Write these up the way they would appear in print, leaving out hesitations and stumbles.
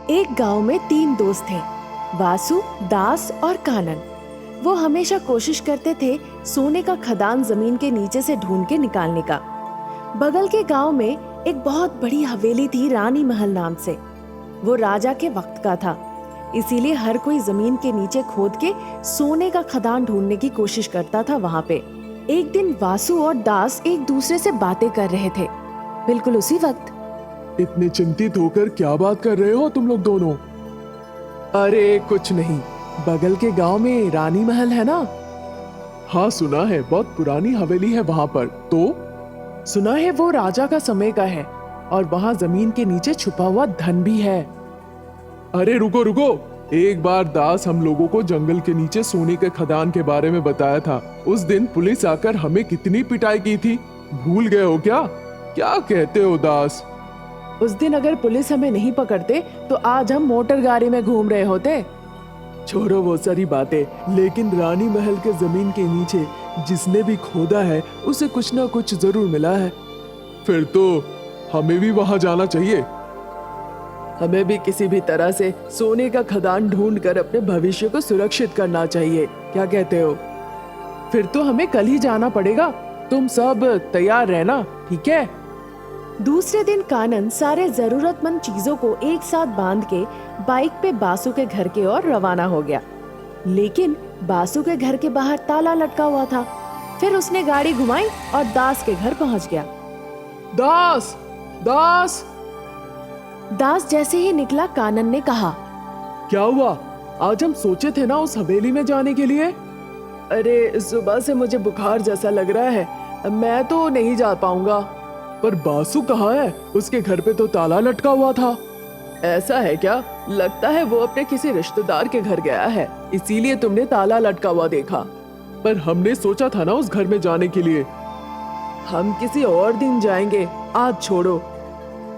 एक गांव में 3 दोस्त थे, वासु, दास और कानन। वो हमेशा कोशिश करते थे सोने का खदान जमीन के नीचे से ढूंढ के निकालने का। बगल के गांव में एक बहुत बड़ी हवेली थी, रानी महल नाम से। वो राजा के वक्त का था, इसीलिए हर कोई जमीन के नीचे खोद के सोने का खदान ढूंढने की कोशिश करता था वहां पे। एक दिन वासु और दास एक दूसरे से बातें कर रहे थे। बिल्कुल उसी वक्त इतने चिंतित होकर क्या बात कर रहे हो तुम लोग दोनों? अरे कुछ नहीं, बगल के गांव में रानी महल है ना? हाँ सुना है, बहुत पुरानी हवेली है वहां पर। तो सुना है वो राजा का समय का है और वहां जमीन के नीचे छुपा हुआ धन भी है। अरे रुको रुको, एक बार दास हम लोगों को जंगल के नीचे सोने के खदान के बारे में बताया था। उस दिन पुलिस आकर हमें कितनी पिटाई की थी, भूल गए हो क्या? क्या कहते हो दास? उस दिन अगर पुलिस हमें नहीं पकड़ते तो आज हम मोटर गाड़ी में घूम रहे होते। छोड़ो वो सारी बातें, लेकिन रानी महल के जमीन के नीचे जिसने भी खोदा है उसे कुछ ना कुछ जरूर मिला है। फिर तो हमें भी वहां जाना चाहिए। हमें भी किसी भी तरह से सोने का खदान ढूंढकर अपने भविष्य को सुरक्षित करना चाहिए। क्या कहते हो? फिर तो हमें कल ही जाना पड़ेगा। तुम सब तैयार रहना, ठीक है? दूसरे दिन कानन सारे जरूरतमंद चीजों को एक साथ बांध के बाइक पे बासु के घर की ओर रवाना हो गया। लेकिन बासु के घर के बाहर ताला लटका हुआ था। फिर उसने गाड़ी घुमाई और दास के घर पहुंच गया। दास, दास! दास जैसे ही निकला, कानन ने कहा, क्या हुआ? आज हम सोचे थे ना उस हवेली में जाने के लिए। अरे सुबह से मुझे बुखार जैसा लग रहा है, मैं तो नहीं जा पाऊंगा। पर बासु कहाँ है? उसके घर पे तो ताला लटका हुआ था। ऐसा है क्या? लगता है वो अपने किसी रिश्तेदार के घर गया है, इसीलिए तुमने ताला लटका हुआ देखा। पर हमने सोचा था ना उस घर में जाने के लिए। हम किसी और दिन जाएंगे, आज छोड़ो।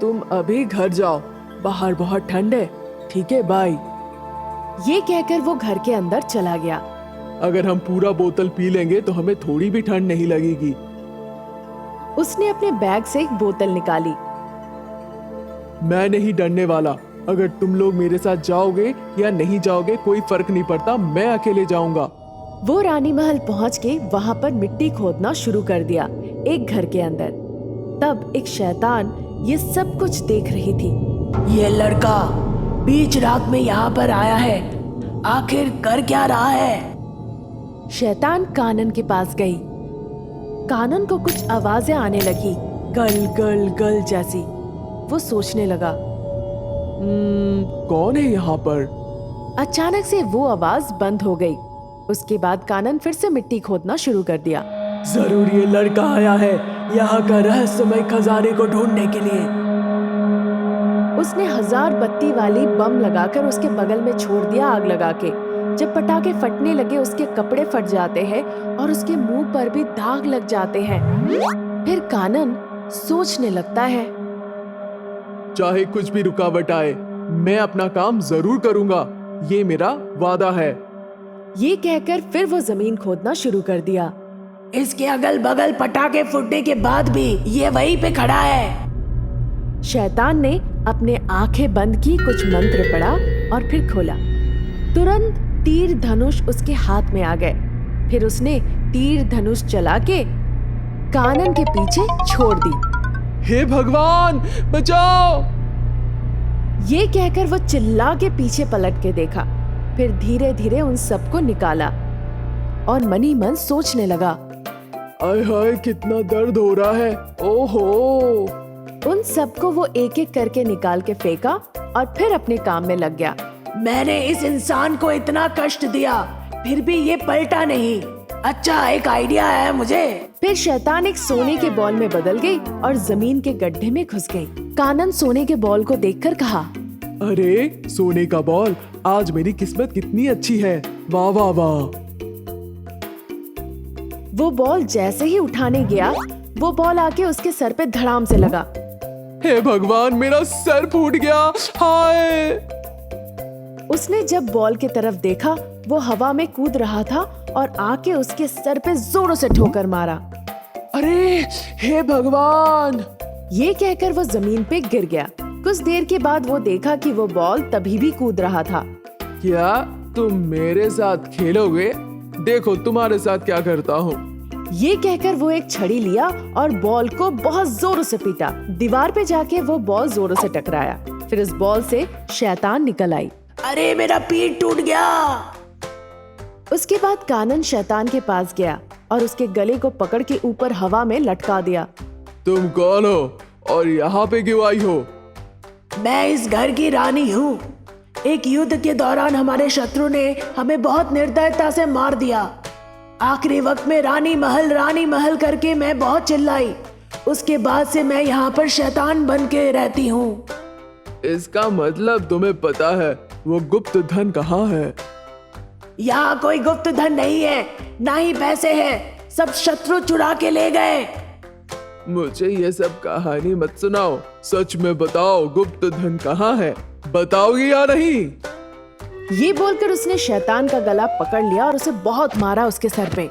तुम अभी घर जाओ, बाहर बहुत ठंड है। ठीक है, बाय। ये कहकर वो घर के अंदर चला गया। अगर हम पूरा बोतल पी लेंगे तो हमें थोड़ी भी ठंड नहीं लगेगी। उसने अपने बैग से एक बोतल निकाली। मैं नहीं डरने वाला। अगर तुम लोग मेरे साथ जाओगे या नहीं जाओगे कोई फर्क नहीं पड़ता, मैं अकेले जाऊंगा। वो रानी महल पहुंच के वहां पर मिट्टी खोदना शुरू कर दिया, एक घर के अंदर। तब एक शैतान ये सब कुछ देख रही थी। ये लड़का बीच रात में यहाँ पर आया है, आखिर कर क्या रहा है? शैतान कानन के पास गई। कानन को कुछ आवाजें आने लगी, गल गल गल जैसी। वो सोचने लगा, कौन है यहाँ पर? अचानक से वो आवाज बंद हो गई। उसके बाद कानन फिर से मिट्टी खोदना शुरू कर दिया। जरूर ये लड़का आया है यहाँ का रहस्यमय खजाने को ढूंढने के लिए। उसने 1000 बत्ती वाली बम लगाकर उसके बगल में छोड़ दिया, आग लगा के। जब पटाखे फटने लगे, उसके कपड़े फट जाते हैं और उसके मुंह पर भी दाग लग जाते हैं। फिर कानन सोचने लगता है, चाहे कुछ भी रुकावट आए, मैं अपना काम जरूर करूंगा, ये मेरा वादा है। ये कहकर फिर वो जमीन खोदना शुरू कर दिया। इसके अगल बगल पटाखे फूटने के बाद भी ये वहीं पे खड़ा है। शैतान ने अपने आंखें बंद की, कुछ मंत्र पढ़ा और फिर खोला। तुरंत तीर धनुष उसके हाथ में आ गए। फिर उसने तीर धनुष चला के कानन के पीछे छोड़ दी। हे भगवान, बचाओ! ये कहकर वो चिल्ला के पीछे पलट के देखा। फिर धीरे धीरे उन सबको निकाला और मनी मन सोचने लगा, आय हाय कितना दर्द हो रहा है, ओहो। उन सबको वो एक एक करके निकाल के फेंका और फिर अपने काम में लग गया। मैंने इस इंसान को इतना कष्ट दिया, फिर भी ये पलटा नहीं। अच्छा, एक आइडिया है मुझे। फिर शैतान एक सोने के बॉल में बदल गई और जमीन के गड्ढे में घुस गई। कानन सोने के बॉल को देखकर कहा, अरे सोने का बॉल, आज मेरी किस्मत कितनी अच्छी है, वाह वाह वाह। वो बॉल जैसे ही उठाने गया, वो बॉल आके उसके सर पे धड़ाम से लगा। हे भगवान, मेरा सर फूट गया, हाय। उसने जब बॉल की तरफ देखा, वो हवा में कूद रहा था और आके उसके सर पे जोरों से ठोकर मारा। अरे हे भगवान! ये कहकर वो जमीन पे गिर गया। कुछ देर के बाद वो देखा कि वो बॉल तभी भी कूद रहा था। क्या तुम मेरे साथ खेलोगे? देखो तुम्हारे साथ क्या करता हूँ। ये कहकर वो एक छड़ी लिया और बॉल को बहुत जोरों से पीटा। दीवार पे जाके वो बॉल जोरों से टकराया। फिर इस बॉल से शैतान निकल आई। अरे मेरा पीठ टूट गया। उसके बाद कानन शैतान के पास गया और उसके गले को पकड़ के ऊपर हवा में लटका दिया। तुम कौन हो और यहाँ पे क्यों आई हो? मैं इस घर की रानी हूँ। एक युद्ध के दौरान हमारे शत्रु ने हमें बहुत निर्दयता से मार दिया। आखिरी वक्त में रानी महल करके मैं बहुत चिल्लाई। उसके बाद से मैं यहाँ पर शैतान बन के रहती हूँ। इसका मतलब तुम्हें पता है वो गुप्त धन कहाँ है? यहाँ कोई गुप्त धन नहीं है, ना ही पैसे हैं। सब शत्रु चुरा के ले गए। मुझे ये सब कहानी मत सुनाओ, सच में बताओ गुप्त धन कहाँ है? बताओगी या नहीं? ये बोलकर उसने शैतान का गला पकड़ लिया और उसे बहुत मारा उसके सर पे।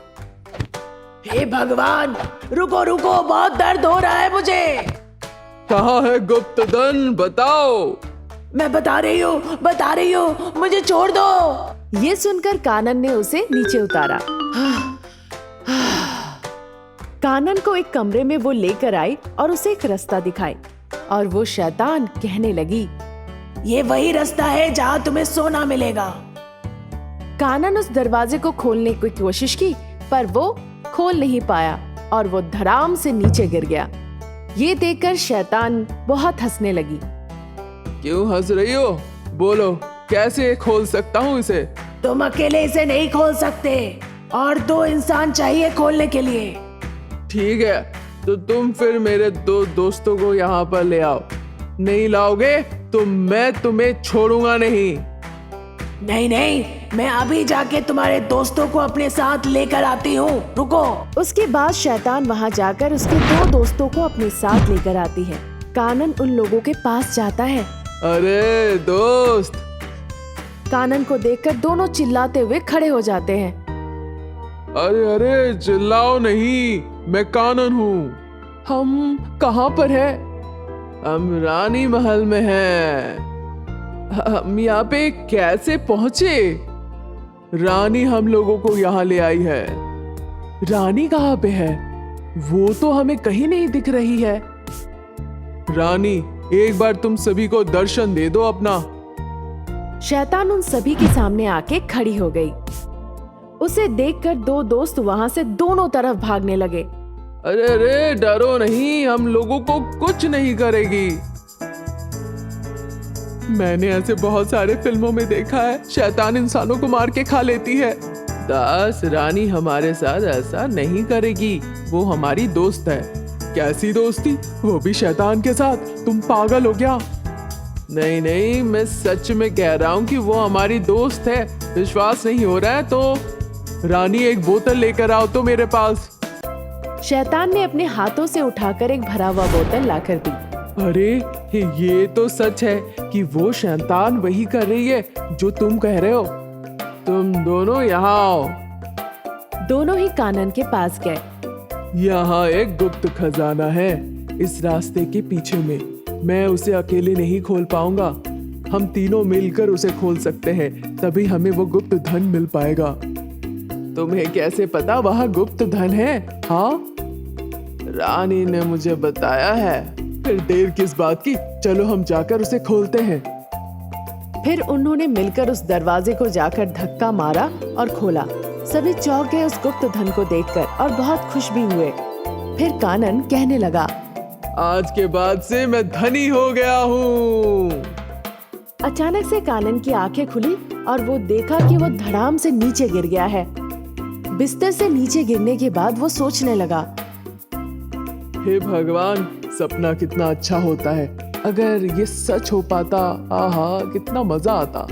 हे भगवान, रुको रुको, बहुत दर्द हो रहा है मुझे। कहाँ है गुप्त धन? बताओ। मैं बता रही हूँ, मुझे छोड़ दो। ये सुनकर कानन ने उसे नीचे उतारा। कानन को एक कमरे में वो लेकर आई और उसे एक रास्ता दिखाई और वो शैतान कहने लगी, ये वही रास्ता है जहाँ तुम्हें सोना मिलेगा। कानन उस दरवाजे को खोलने की कोशिश की पर वो खोल नहीं पाया और वो धड़ाम से नीचे गिर गया। ये देखकर शैतान बहुत हंसने लगी। क्यों हंस रही हो? बोलो, कैसे खोल सकता हूँ इसे? तुम अकेले इसे नहीं खोल सकते और 2 इंसान चाहिए खोलने के लिए। ठीक है, तो तुम फिर मेरे 2 दोस्तों को यहाँ पर ले आओ। नहीं लाओगे तो मैं तुम्हें छोड़ूंगा नहीं। नहीं, मैं अभी जाके तुम्हारे दोस्तों को अपने साथ लेकर आती हूँ। रुको। उसके बाद शैतान वहाँ जाकर उसके 2 दोस्तों को अपने साथ लेकर आती है। कानन उन लोगों के पास जाता है। अरे दोस्त! कानन को देखकर दोनों चिल्लाते हुए खड़े हो जाते हैं। अरे चिल्लाओ नहीं, मैं कानन हूँ। हम कहाँ पर है? हम रानी महल में हैं। हम यहाँ पे कैसे पहुंचे? रानी हम लोगों को यहाँ ले आई है। रानी कहाँ पे है? वो तो हमें कहीं नहीं दिख रही है। रानी, एक बार तुम सभी को दर्शन दे दो अपना। शैतान उन सभी के सामने आके खड़ी हो गई। उसे देखकर 2 दोस्त वहाँ से दोनों तरफ भागने लगे। अरे डरो नहीं, हम लोगों को कुछ नहीं करेगी। मैंने ऐसे बहुत सारे फिल्मों में देखा है, शैतान इंसानों को मार के खा लेती है। दास, रानी हमारे साथ ऐसा नहीं करेगी। वो हमारी दोस्त है। कैसी दोस्ती? वो भी शैतान के साथ? तुम पागल हो क्या? नहीं, मैं सच में कह रहा हूँ कि वो हमारी दोस्त है। विश्वास नहीं हो रहा है तो रानी एक बोतल लेकर आओ तो मेरे पास। शैतान ने अपने हाथों से उठाकर एक भरा हुआ बोतल लाकर दी। अरे ये तो सच है कि वो शैतान वही कर रही है जो तुम कह रहे हो। तुम दोनों यहाँ आओ। दोनों ही कानन के पास गए। यहाँ एक गुप्त खजाना है इस रास्ते के पीछे में। मैं उसे अकेले नहीं खोल पाऊंगा। हम तीनों मिलकर उसे खोल सकते हैं, तभी हमें वो गुप्त धन मिल पाएगा। तुम्हें कैसे पता वहाँ गुप्त धन है? हाँ, रानी ने मुझे बताया है। फिर देर किस बात की, चलो हम जाकर उसे खोलते हैं। फिर उन्होंने मिलकर उस दरवाजे को जाकर धक्का मारा और खोला। सभी चौंक गए उस गुप्त धन को देखकर और बहुत खुश भी हुए। फिर कानन कहने लगा, आज के बाद से मैं धनी हो गया हूँ। अचानक से कानन की आंखें खुली और वो देखा कि वो धड़ाम से नीचे गिर गया है। बिस्तर से नीचे गिरने के बाद वो सोचने लगा, हे भगवान, सपना कितना अच्छा होता है। अगर ये सच हो पाता, आहा कितना मजा आता।